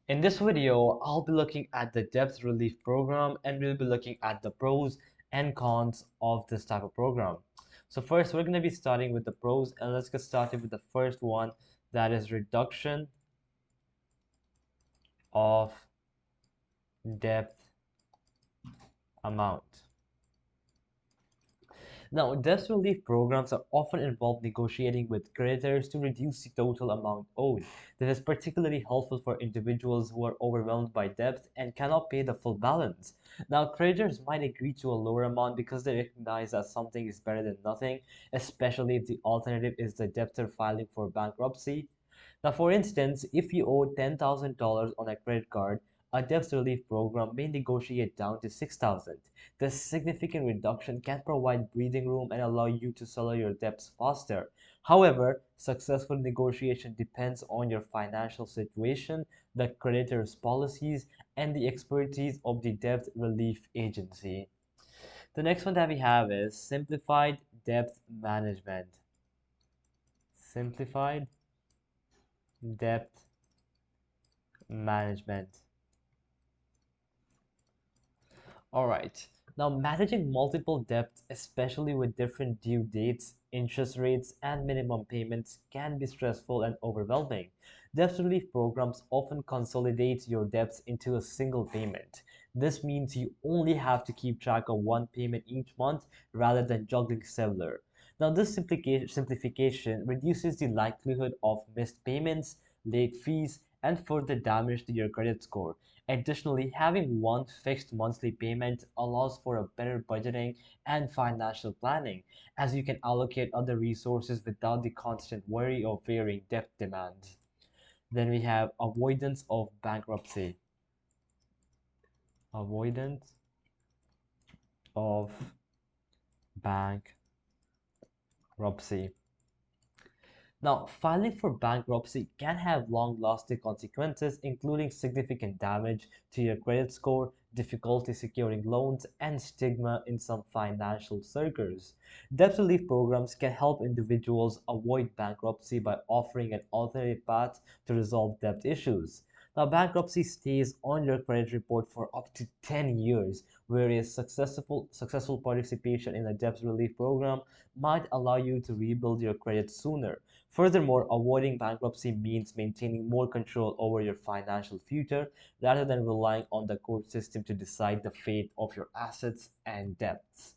In this video, I'll be looking at the debt relief program and we'll be looking at the pros and cons of this type of program. So first, we're going to be starting with the pros, and let's get started with the first one, that is reduction of debt amount. Now, debt relief programs are often involved negotiating with creditors to reduce the total amount owed. This is particularly helpful for individuals who are overwhelmed by debt and cannot pay the full balance. Now, creditors might agree to a lower amount because they recognize that something is better than nothing, especially if the alternative is the debtor filing for bankruptcy. Now, for instance, if you owe $10,000 on a credit card, a debt relief program may negotiate down to $6,000. This significant reduction can provide breathing room and allow you to settle your debts faster. However, successful negotiation depends on your financial situation, the creditor's policies, and the expertise of the debt relief agency. The next one that we have is simplified debt management. Simplified debt management. All right. Now, managing multiple debts, especially with different due dates, interest rates, and minimum payments, can be stressful and overwhelming. Debt relief programs often consolidate your debts into a single payment. This means you only have to keep track of one payment each month rather than juggling several. Now, this simplification reduces the likelihood of missed payments, late fees, and further damage to your credit score. Additionally, having one fixed monthly payment allows for a better budgeting and financial planning, as you can allocate other resources without the constant worry of varying debt demands. Then we have avoidance of bankruptcy. Avoidance of bankruptcy. Now, filing for bankruptcy can have long-lasting consequences, including significant damage to your credit score, difficulty securing loans, and stigma in some financial circles. Debt relief programs can help individuals avoid bankruptcy by offering an alternate path to resolve debt issues. Now, bankruptcy stays on your credit report for up to 10 years, whereas successful participation in a debt relief program might allow you to rebuild your credit sooner. Furthermore, avoiding bankruptcy means maintaining more control over your financial future rather than relying on the court system to decide the fate of your assets and debts.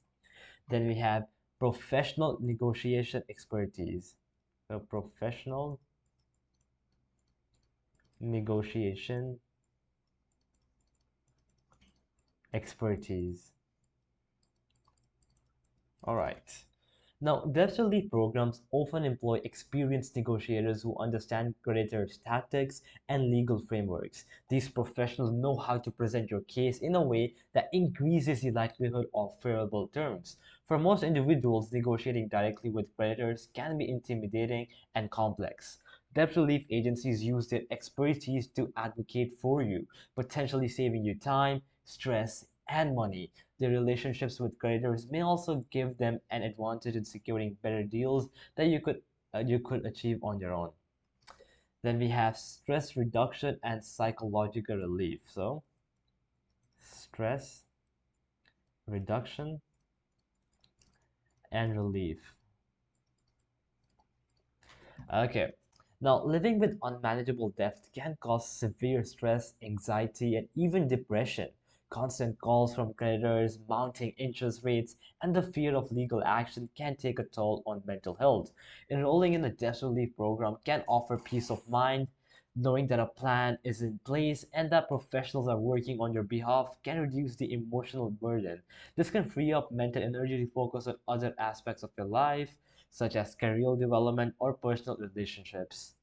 Then we have professional negotiation expertise. So, professional negotiation expertise. All right. Now, debt relief programs often employ experienced negotiators who understand creditors' tactics and legal frameworks. These professionals know how to present your case in a way that increases the likelihood of favorable terms. For most individuals, negotiating directly with creditors can be intimidating and complex. Debt relief agencies use their expertise to advocate for you, potentially saving you time, stress, and money. Their relationships with creditors may also give them an advantage in securing better deals that you could achieve on your own. Then we have stress reduction and psychological relief. So, stress reduction and relief. Okay. Now, living with unmanageable debt can cause severe stress, anxiety, and even depression. Constant calls from creditors, mounting interest rates, and the fear of legal action can take a toll on mental health. Enrolling in a debt relief program can offer peace of mind. Knowing that a plan is in place and that professionals are working on your behalf can reduce the emotional burden. This can free up mental energy to focus on other aspects of your life, such as career development or personal relationships.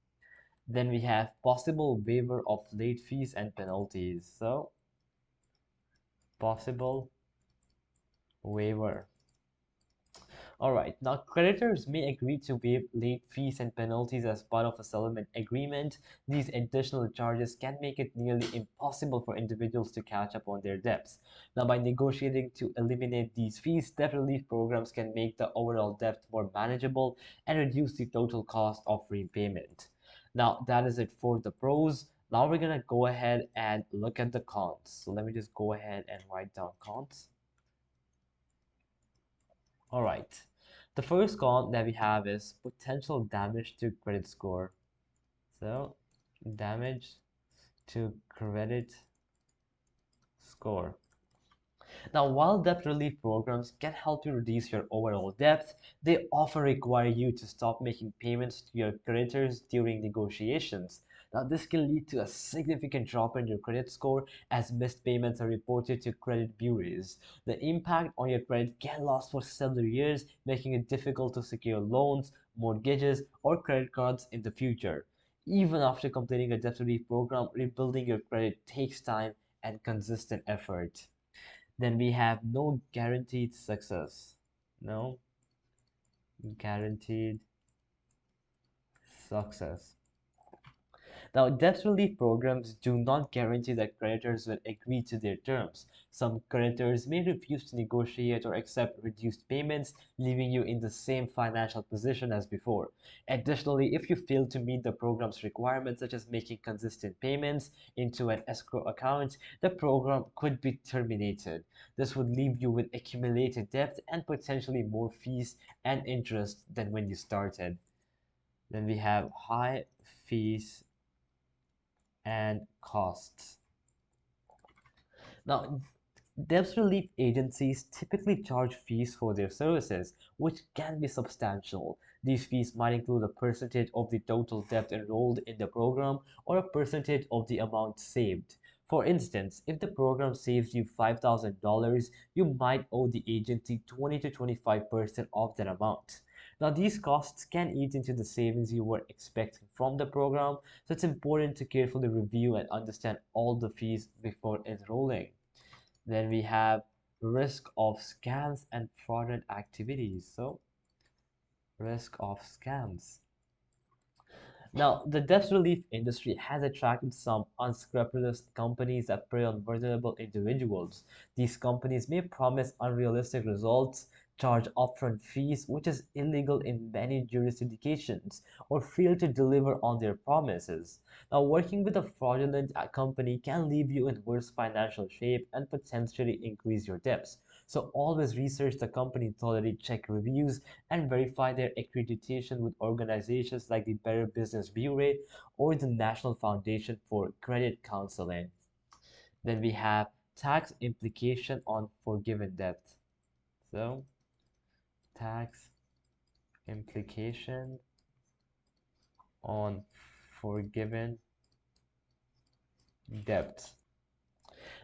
Then we have possible waiver of late fees and penalties. So, possible waiver. Alright, now creditors may agree to waive late fees and penalties as part of a settlement agreement. These additional charges can make it nearly impossible for individuals to catch up on their debts. Now, by negotiating to eliminate these fees, debt relief programs can make the overall debt more manageable and reduce the total cost of repayment. Now, that is it for the pros. Now we're gonna go ahead and look at the cons. So let me just go ahead and write down cons. All right. The first con that we have is potential damage to credit score. So damage to credit score. Now, while debt relief programs can help you reduce your overall debt, they often require you to stop making payments to your creditors during negotiations. Now, this can lead to a significant drop in your credit score as missed payments are reported to credit bureaus. The impact on your credit can last for several years, making it difficult to secure loans, mortgages, or credit cards in the future. Even after completing a debt relief program, rebuilding your credit takes time and consistent effort. Then we have no guaranteed success. No guaranteed success. Now, debt relief programs do not guarantee that creditors will agree to their terms. Some creditors may refuse to negotiate or accept reduced payments, leaving you in the same financial position as before. Additionally, if you fail to meet the program's requirements, such as making consistent payments into an escrow account, the program could be terminated. This would leave you with accumulated debt and potentially more fees and interest than when you started. Then we have high fees and costs. Now, debt relief agencies typically charge fees for their services, which can be substantial. These fees might include a percentage of the total debt enrolled in the program or a percentage of the amount saved. For instance, if the program saves you $5,000, you might owe the agency 20 to 25% of that amount. Now, these costs can eat into the savings you were expecting from the program, so it's important to carefully review and understand all the fees before enrolling. Then we have risk of scams and fraudulent activities. So, risk of scams. Now, the debt relief industry has attracted some unscrupulous companies that prey on vulnerable individuals. These companies may promise unrealistic results, charge upfront fees, which is illegal in many jurisdictions, or fail to deliver on their promises. Now, working with a fraudulent company can leave you in worse financial shape and potentially increase your debts. So always research the company thoroughly, check reviews, and verify their accreditation with organizations like the Better Business Bureau or the National Foundation for Credit Counseling. Then we have tax implication on forgiven debt. So, tax implication on forgiven debt.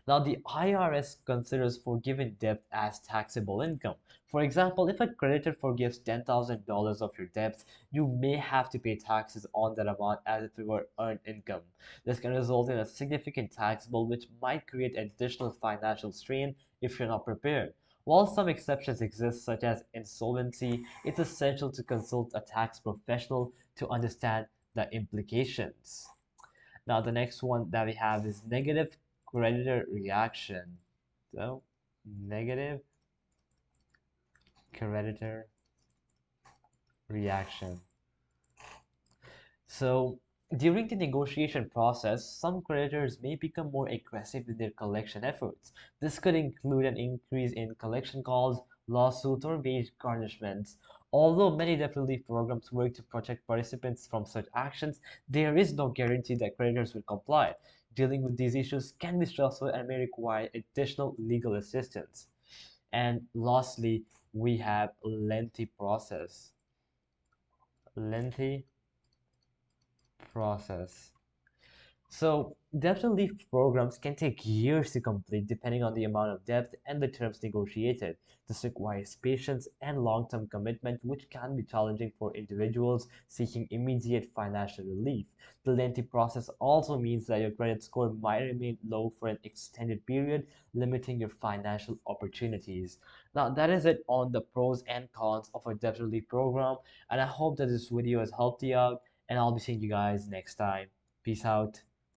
Now, the IRS considers forgiven debt as taxable income. For example, if a creditor forgives $10,000 of your debts, you may have to pay taxes on that amount as if it were earned income. This can result in a significant tax bill, which might create additional financial strain if you're not prepared. While some exceptions exist, such as insolvency, it's essential to consult a tax professional to understand the implications. Now, the next one that we have is negative creditor reaction. So, negative creditor reaction. So, during the negotiation process, some creditors may become more aggressive in their collection efforts. This could include an increase in collection calls, lawsuits, or wage garnishments. Although many debt relief programs work to protect participants from such actions, there is no guarantee that creditors will comply. Dealing with these issues can be stressful and may require additional legal assistance. And lastly, we have lengthy process. Lengthy process. So, debt relief programs can take years to complete depending on the amount of debt and the terms negotiated. This requires patience and long term commitment, which can be challenging for individuals seeking immediate financial relief. The lengthy process also means that your credit score might remain low for an extended period, limiting your financial opportunities. Now, that is it on the pros and cons of a debt relief program, and I hope that this video has helped you out, and I'll be seeing you guys next time. Peace out.